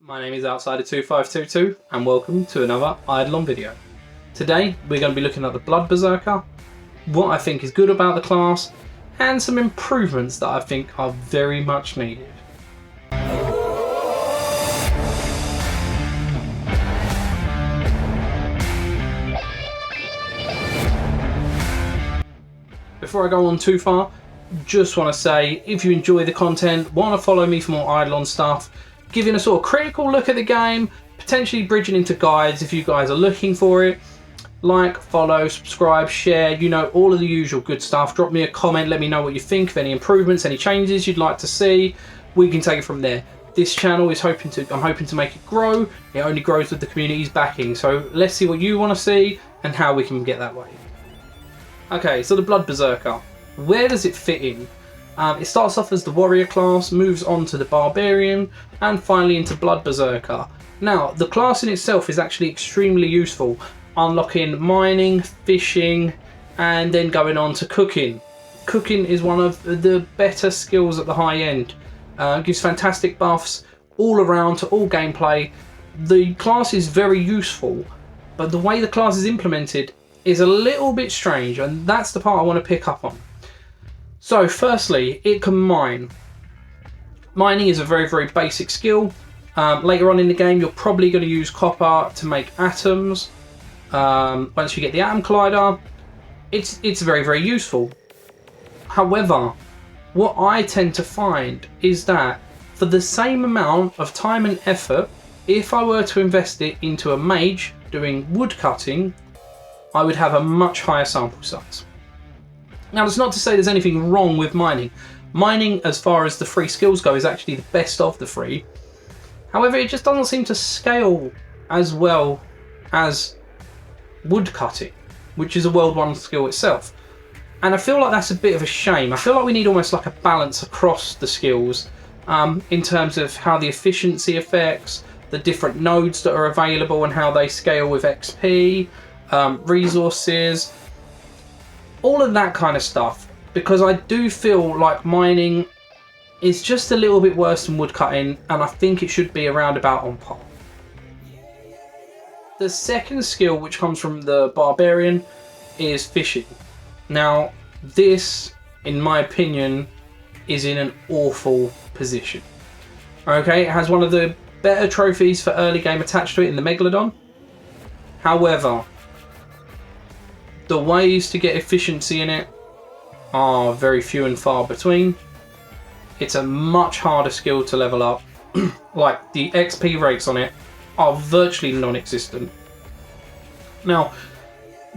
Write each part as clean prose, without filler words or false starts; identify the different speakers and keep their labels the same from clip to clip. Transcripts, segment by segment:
Speaker 1: My name is Outsider2522 and welcome to another Idleon video. Today we're going to be looking at the Blood Berserker, what I think is good about the class, and some improvements that I think are very much needed. Before I go on too far, just want to say if you enjoy the content, want to follow me for more Idleon stuff, giving a sort of critical look at the game, potentially bridging into guides if you guys are looking for it. Like, follow, subscribe, share, you know, all of the usual good stuff. Drop me a comment, let me know what you think of any improvements, any changes you'd like to see. We can take it from there. This channel is I'm hoping to make it grow. It only grows with the community's backing. So let's see what you want to see and how we can get that way. Okay, so the Blood Berserker. Where does it fit in? It starts off as the warrior class, moves on to the barbarian, and finally into Blood Berserker. Now, the class in itself is actually extremely useful, unlocking mining, fishing, and then going on to cooking. Cooking is one of the better skills at the high end. Gives fantastic buffs all around to all gameplay. The class is very useful, but the way the class is implemented is a little bit strange, and that's the part I want to pick up on. So firstly, it can mine. Mining is a very, very basic skill. Later on in the game, you're probably going to use copper to make atoms. Once you get the atom collider, it's very, very useful. However, what I tend to find is that for the same amount of time and effort, if I were to invest it into a mage doing wood cutting, I would have a much higher sample size. Now, that's not to say there's anything wrong with mining. Mining, as far as the free skills go, is actually the best of the free. However, it just doesn't seem to scale as well as woodcutting, which is a World 1 skill itself. And I feel like that's a bit of a shame. I feel like we need almost like a balance across the skills in terms of how the efficiency affects, the different nodes that are available and how they scale with XP, resources, all of that kind of stuff, because I do feel like mining is just a little bit worse than woodcutting, and I think it should be around about on par. The second skill, which comes from the barbarian, is fishing. Now, this, in my opinion, is in an awful position. Okay, it has one of the better trophies for early game attached to it in the Megalodon. However, the ways to get efficiency in it are very few and far between. It's a much harder skill to level up. Like, the XP rates on it are virtually non-existent. Now,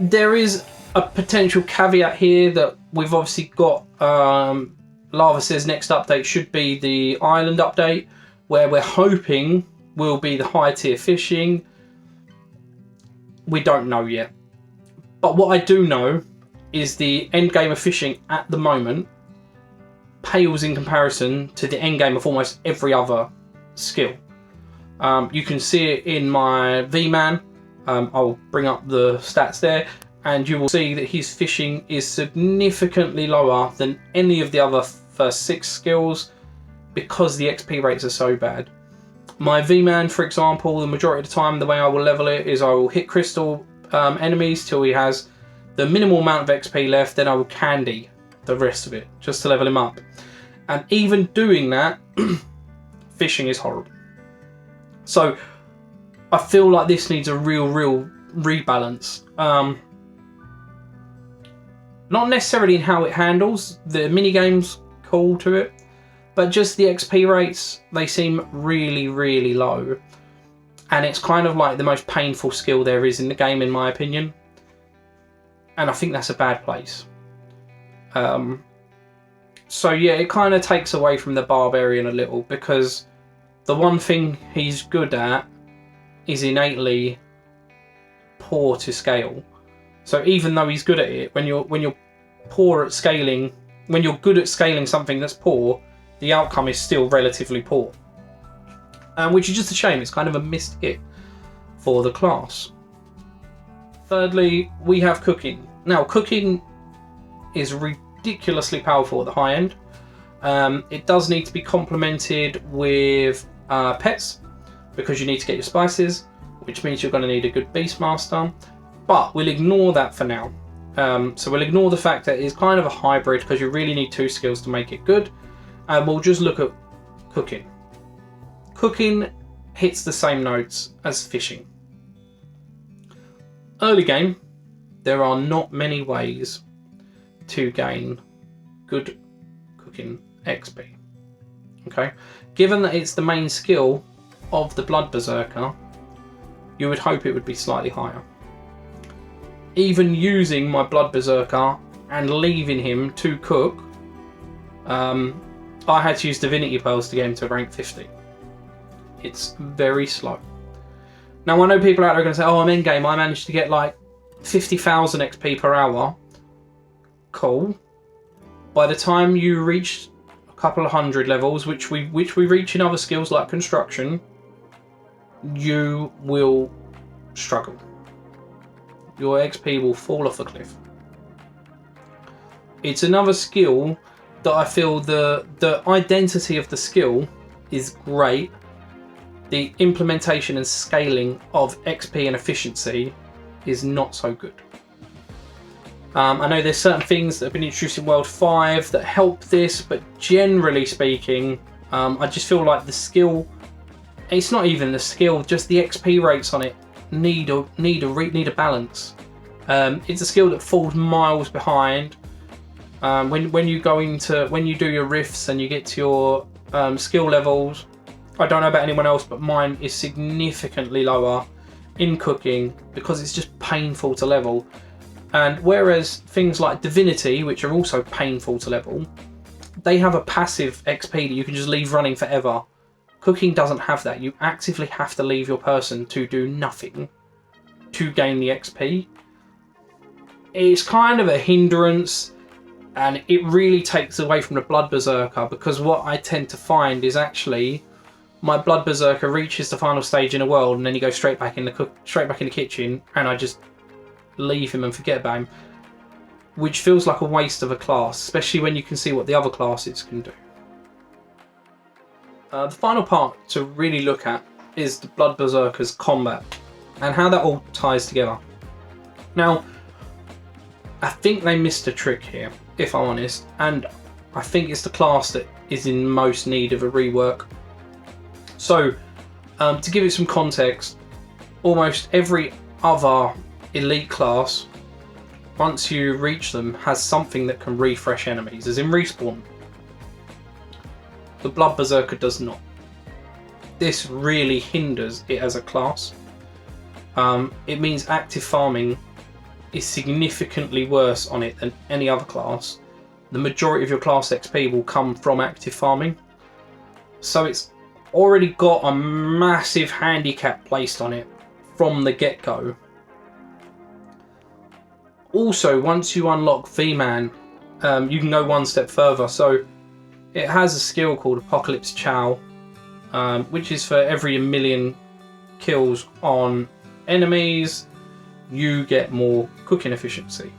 Speaker 1: there is a potential caveat here that we've obviously got. Lava says next update should be the island update, where we're hoping will be the high tier fishing. We don't know yet. But what I do know is the end game of fishing at the moment pales in comparison to the end game of almost every other skill. You can see it in my V-Man. I'll bring up the stats there, and you will see that his fishing is significantly lower than any of the other first 6 skills because the XP rates are so bad. My V-Man, for example, the majority of the time, the way I will level it is I will hit crystal enemies till he has the minimal amount of XP left, then I will candy the rest of it just to level him up. And even doing that, fishing is horrible. So I feel like this needs a real rebalance. Not necessarily in how it handles, the minigame's cool to it, but just the XP rates, they seem really low. And it's kind of like the most painful skill there is in the game, in my opinion. And I think that's a bad place. So yeah, it kind of takes away from the barbarian a little, because the one thing he's good at is innately poor to scale. So even though he's good at it, when you're poor at scaling, when you're good at scaling something that's poor, the outcome is still relatively poor. Which is just a shame. It's kind of a missed hit for the class. Thirdly, we have cooking. Now, cooking is ridiculously powerful at the high end. It does need to be complemented with pets. because you need to get your spices, which means you're going to need a good Beastmaster. But we'll ignore that for now. So we'll ignore the fact that it's kind of a hybrid because you really need 2 skills to make it good. And we'll just look at cooking. Cooking hits the same notes as fishing. Early game, there are not many ways to gain good cooking XP. Okay, given that it's the main skill of the Blood Berserker, you would hope it would be slightly higher. Even using my Blood Berserker and leaving him to cook, I had to use Divinity Pearls to get him to rank 50. It's very slow. Now I know people out there are going to say, oh, I'm in game, I managed to get like 50,000 XP per hour. Cool. By the time you reach a couple of hundred levels, which we reach in other skills like construction, you will struggle. Your XP will fall off a cliff. It's another skill that I feel the identity of the skill is great. The implementation and scaling of XP and efficiency is not so good. I know there's certain things that have been introduced in World 5 that help this, but generally speaking, I just feel like the skill, it's not even the skill, just the XP rates on it need a balance. It's a skill that falls miles behind. When you do your rifts and you get to your skill levels, I don't know about anyone else, but mine is significantly lower in cooking because it's just painful to level. And whereas things like Divinity, which are also painful to level, they have a passive XP that you can just leave running forever. Cooking doesn't have that. You actively have to leave your person to do nothing to gain the XP. It's kind of a hindrance, and it really takes away from the Blood Berserker, because what I tend to find is actually my Blood Berserker reaches the final stage in a world and then he goes straight back in the kitchen, and I just leave him and forget about him, which feels like a waste of a class, especially when you can see what the other classes can do. The final part to really look at is the Blood Berserker's combat and how that all ties together. Now, I think they missed a trick here, if I'm honest, and I think it's the class that is in most need of a rework. So, to give it some context, almost every other elite class, once you reach them, has something that can refresh enemies, as in respawn. The Blood Berserker does not. This really hinders it as a class. It means active farming is significantly worse on it than any other class. The majority of your class XP will come from active farming. So it's already got a massive handicap placed on it from the get-go. Also, once you unlock V-Man, you can go one step further. So it has a skill called Apocalypse Chow, which is for every 1,000,000 kills on enemies, you get more cooking efficiency.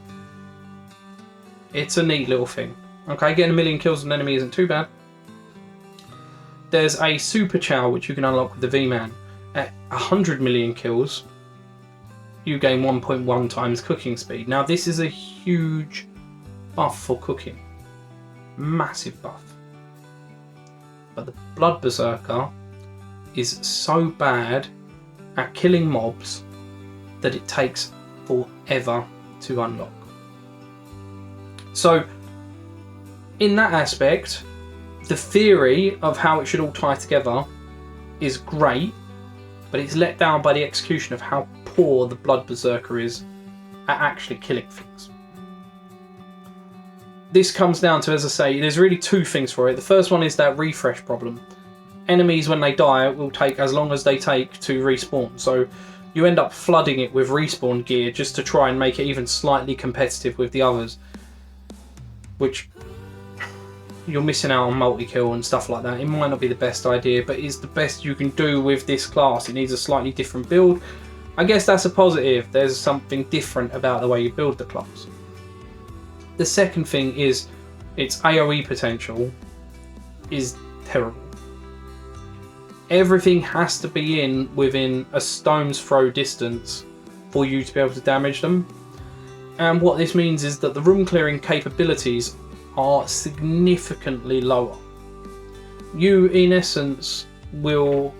Speaker 1: It's a neat little thing. Okay, getting 1,000,000 kills on an enemy isn't too bad. There's a Super Chow which you can unlock with the V-Man. At 100 million kills, you gain 1.1 times cooking speed. Now this is a huge buff for cooking. Massive buff. But the Blood Berserker is so bad at killing mobs that it takes forever to unlock. So in that aspect, the theory of how it should all tie together is great, but it's let down by the execution of how poor the Blood Berserker is at actually killing things. This comes down to, as I say, there's really 2 things for it. The first one is that refresh problem. Enemies, when they die, will take as long as they take to respawn. So you end up flooding it with respawn gear just to try and make it even slightly competitive with the others, which you're missing out on multi-kill and stuff like that. It might not be the best idea, but it's the best you can do with this class. It needs a slightly different build. I guess that's a positive. There's something different about the way you build the class. The second thing is its AoE potential is terrible. Everything has to be in within a stone's throw distance for you to be able to damage them. And what this means is that the room clearing capabilities are significantly lower. You, in essence, will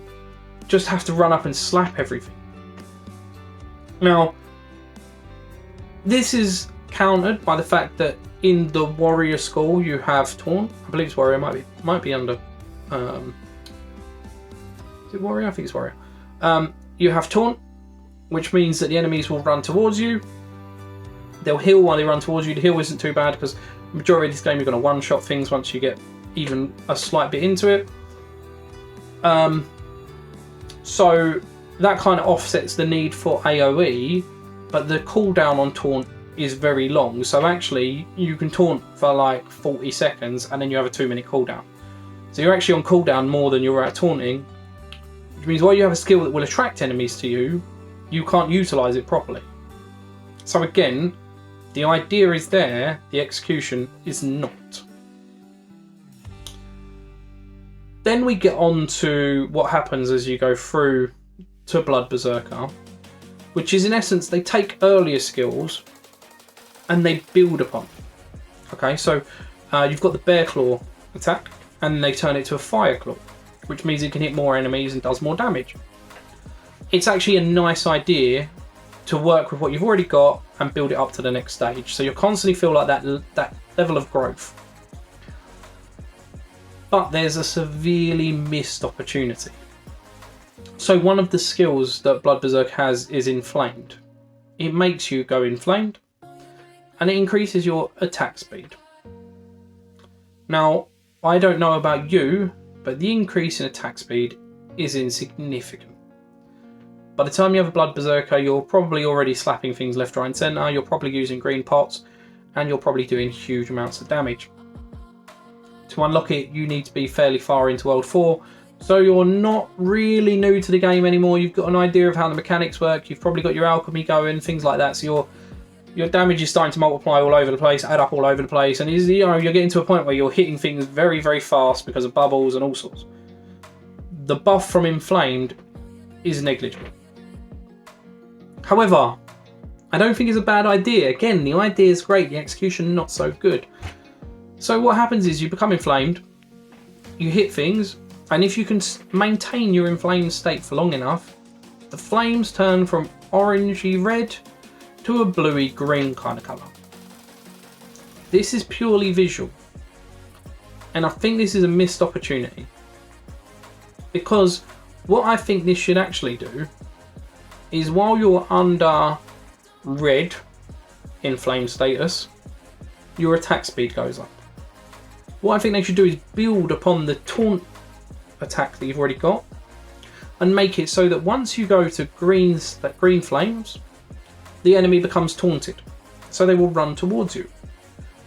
Speaker 1: just have to run up and slap everything. Now, this is countered by the fact that in the warrior school you have taunt. I believe it's warrior, might be under. Is it warrior? I think it's warrior. You have taunt, which means that the enemies will run towards you. They'll heal while they run towards you. The heal isn't too bad because the majority of this game you're going to one-shot things once you get even a slight bit into it. So that kind of offsets the need for AoE, but the cooldown on taunt is very long. So actually you can taunt for like 40 seconds and then you have a 2-minute cooldown. So you're actually on cooldown more than you're at taunting, which means while you have a skill that will attract enemies to you, you can't utilise it properly. So again, the idea is there, the execution is not. Then we get on to what happens as you go through to Blood Berserker, which is in essence they take earlier skills and they build upon. Okay, so you've got the Bear Claw attack and they turn it to a Fire Claw, which means it can hit more enemies and does more damage. It's actually a nice idea to work with what you've already got and build it up to the next stage. So you'll constantly feel like that level of growth. But there's a severely missed opportunity. So one of the skills that Blood Berserker has is Inflamed. It makes you go inflamed and it increases your attack speed. Now, I don't know about you, but the increase in attack speed is insignificant. By the time you have a Blood Berserker, you're probably already slapping things left, right and centre, you're probably using green pots, and you're probably doing huge amounts of damage. To unlock it, you need to be fairly far into World 4, so you're not really new to the game anymore. You've got an idea of how the mechanics work, you've probably got your alchemy going, things like that, so your damage is starting to multiply all over the place, add up all over the place, and you're getting to a point where you're hitting things very, very fast because of bubbles and all sorts. The buff from Inflamed is negligible. However, I don't think it's a bad idea. Again, the idea is great, the execution not so good. So what happens is you become inflamed, you hit things, and if you can maintain your inflamed state for long enough, the flames turn from orangey red to a bluey green kind of colour. This is purely visual, and I think this is a missed opportunity, because what I think this should actually do is while you're under red inflamed status, your attack speed goes up. What I think they should do is build upon the taunt attack that you've already got and make it so that once you go to green flames, the enemy becomes taunted, so they will run towards you,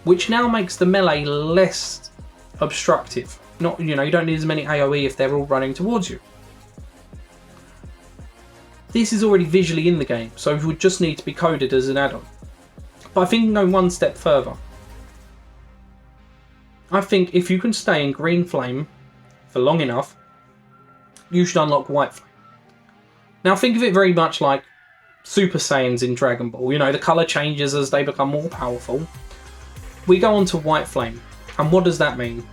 Speaker 1: which now makes the melee less obstructive. You don't need as many AoE if they're all running towards you. This is already visually in the game, so it would just need to be coded as an add-on. But I think go one step further. I think if you can stay in green flame for long enough, you should unlock white flame. Now think of it very much like Super Saiyans in Dragon Ball. The colour changes as they become more powerful. We go on to white flame, and what does that mean?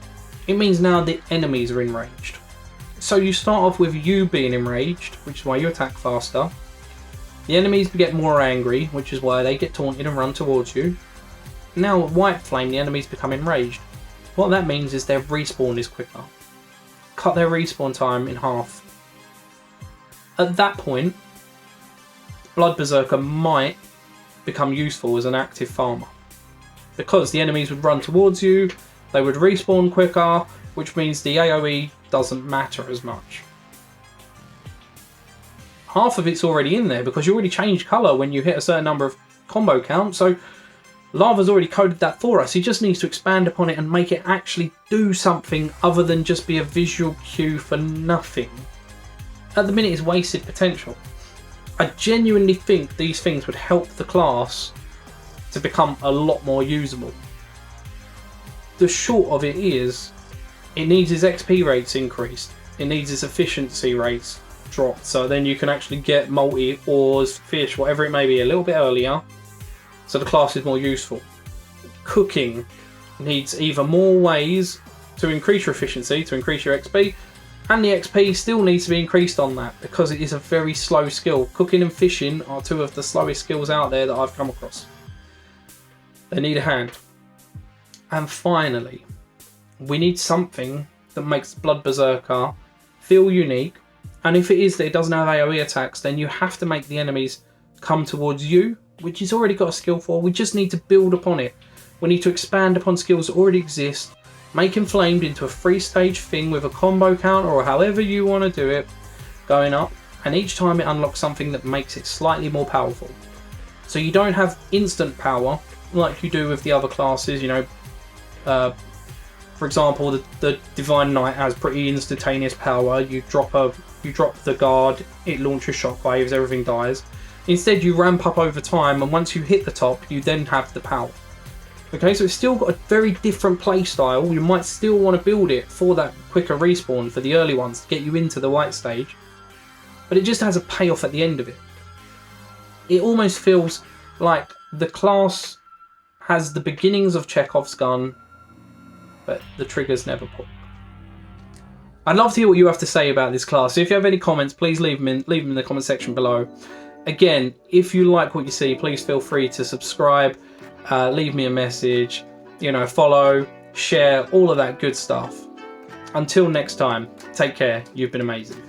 Speaker 1: It means now the enemies are enraged. So you start off with you being enraged, which is why you attack faster. The enemies get more angry, which is why they get taunted and run towards you. Now at white flame, the enemies become enraged. What that means is their respawn is quicker. Cut their respawn time in half. At that point, Blood Berserker might become useful as an active farmer, because the enemies would run towards you, they would respawn quicker, which means the AoE doesn't matter as much. Half of it's already in there because you already changed colour when you hit a certain number of combo count, so Lava's already coded that for us. He just needs to expand upon it and make it actually do something other than just be a visual cue for nothing. At the minute it's wasted potential. I genuinely think these things would help the class to become a lot more usable. The short of it is, it needs its XP rates increased. it needs its efficiency rates dropped, so then you can actually get multi, ores, fish, whatever it may be, a little bit earlier, so the class is more useful. Cooking needs either more ways to increase your efficiency, to increase your XP, and the XP still needs to be increased on that because it is a very slow skill. Cooking and fishing are two of the slowest skills out there that I've come across. They need a hand. And finally, we need something that makes Blood Berserker feel unique, and if it is that it doesn't have AoE attacks, then you have to make the enemies come towards you, which he's already got a skill for. We just need to build upon it. We need to expand upon skills that already exist, make Inflamed into a 3-stage thing with a combo counter or however you want to do it, going up, and each time it unlocks something that makes it slightly more powerful. So you don't have instant power like you do with the other classes, you know. For example, the Divine Knight has pretty instantaneous power. You drop the guard, it launches shockwaves, everything dies. Instead, you ramp up over time, and once you hit the top, you then have the power. Okay, so it's still got a very different play style. You might still want to build it for that quicker respawn for the early ones to get you into the white stage, but it just has a payoff at the end of it. It almost feels like the class has the beginnings of Chekhov's gun, but the triggers never pull. I'd love to hear what you have to say about this class. So if you have any comments, please leave them in the comment section below. Again, if you like what you see, please feel free to subscribe, leave me a message, you know, follow, share, all of that good stuff. Until next time, take care. You've been amazing.